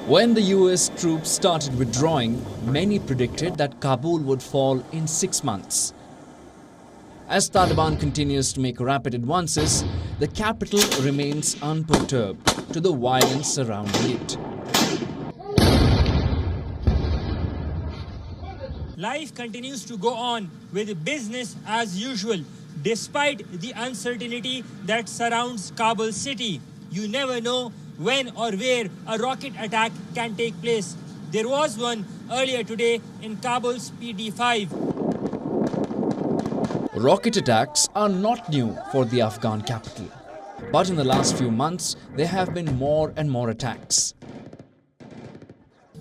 When the US troops started withdrawing, many predicted that Kabul would fall in 6 months. As Taliban continues to make rapid advances, the capital remains unperturbed to the violence surrounding it. Life continues to go on with business as usual, despite the uncertainty that surrounds Kabul city. You never know when or where a rocket attack can take place. There was one earlier today in Kabul's PD5. Rocket attacks are not new for the Afghan capital, but in the last few months there have been more and more attacks.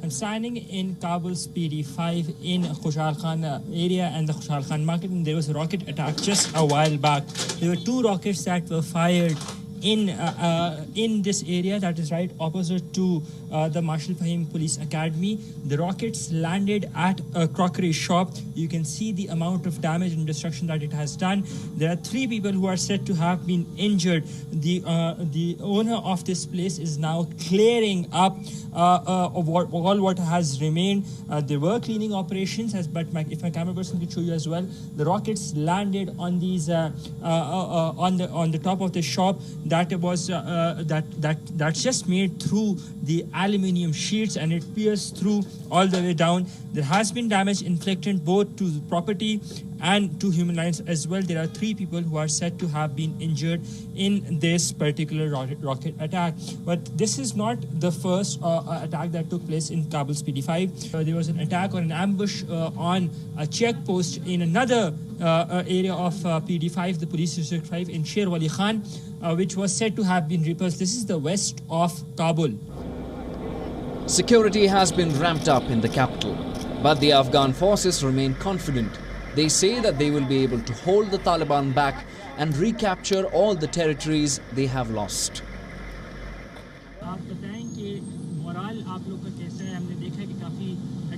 I'm standing in Kabul's PD5 in Khushal Khan area and the Khushal Khan market, and there was a rocket attack just a while back. There were 2 rockets that were fired in this area that is right opposite to the Marshal Fahim Police Academy. The rockets landed at a crockery shop. You can see the amount of damage and destruction that it has done. There are 3 people who are said to have been injured. The owner of this place is now clearing up of all what has remained. There were cleaning operations, but if my camera person could show you as well, the rockets landed on these on the top of the shop that was that's just made through the aluminium sheets, and it pierced through all the way down. There has been damage inflicted both to the property and to human lives as well. There are 3 people who are said to have been injured in this particular rocket attack. But this is not the first attack that took place in Kabul's PD5. There was an attack or an ambush on a checkpost in another area of PD5, the Police District 5 in Sher Wali Khan, which was said to have been repulsed. This is the west of Kabul. Security has been ramped up in the capital, but the Afghan forces remain confident. They say that they will be able to hold the Taliban back and recapture all the territories they have lost. आप बताएं कि moral आप लोग का कैसा है? हमने देखा कि काफ़ी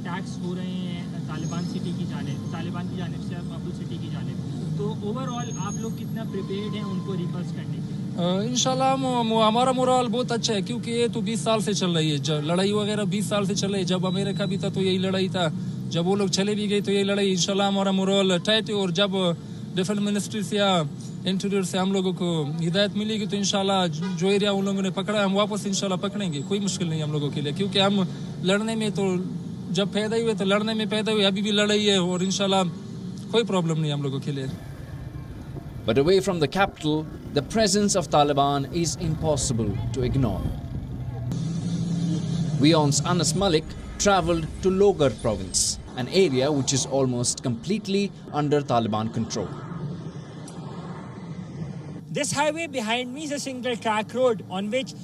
अटैक्स हो रहे हैं तालिबान सिटी की जानिब, तालिबान की जानिब से काबुल सिटी की जानिब. तो ओवरऑल आप लोग कितना प्रिपेयर्ड हैं उनको रिपल्स करने के लिए? इंशाल्लाह हमारा मोरल बहुत अच्छा है, क्योंकि ये तो 20 साल से चल रही है लड़ाई वगैरह. 20 साल से चल रही है. जब अमेरिका भी था तो यही लड़ाई था, जब वो लोग चले भी गए तो यही लड़ाई. इंशाल्लाह हमारा मोरल टाइट है, और जब डिफेंस मिनिस्ट्री से या इंटीरियर से हम लोगों को हिदायत मिलेगी तो इंशाल्लाह जो एरिया उन लोगों ने पकड़ा है हम वापस इंशाल्लाह पकड़ेंगे. कोई मुश्किल नहीं हम लोगों के लिए, क्योंकि हम लड़ने में तो जब पैदा हुए तो लड़ने में पैदा हुए, अभी भी लड़ाई है, और इंशाल्लाह कोई प्रॉब्लम नहीं हम लोगों के लिए. But away from the capital, the presence of Taliban is impossible to ignore. WION's Anas Malik travelled to Logar province, an area which is almost completely under Taliban control. This highway behind me is a single track road on which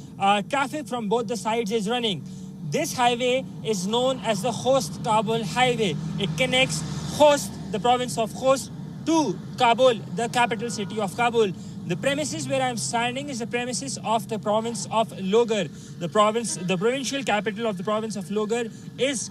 traffic from both the sides is running. This highway is known as the Khost Kabul Highway. It connects Khost, the province of Khost, to Kabul, the capital city of Kabul. The premises where I am standing is the premises of the province of Logar. The provincial capital of the province of Logar is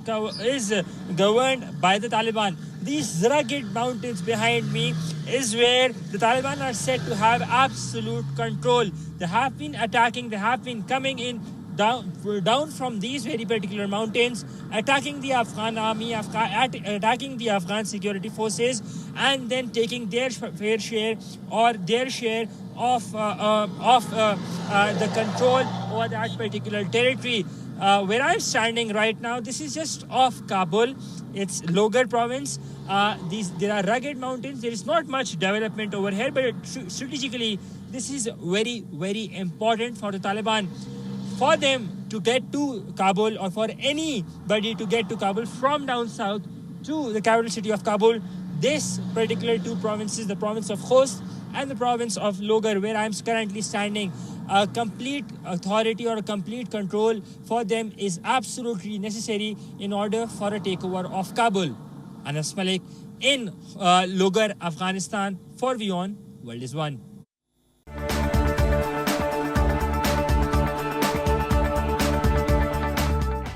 governed by the Taliban. These rugged mountains behind me is where the Taliban are said to have absolute control. They have been attacking, they have been coming in down from these very particular mountains, attacking the Afghan army, attacking the Afghan security forces, and then taking their fair share or their share of the control over that particular territory. Where I'm standing right now, this is just off Kabul. It's Logar province. There are rugged mountains. There is not much development over here, but strategically, this is very, very important for the Taliban. For them to get to Kabul, or for anybody to get to Kabul from down south to the capital city of Kabul, this particular 2 provinces, the province of Khost and the province of Logar, where I am currently standing, a complete authority or a complete control for them is absolutely necessary in order for a takeover of Kabul. Anas Malik in Logar, Afghanistan, for WION, World is One.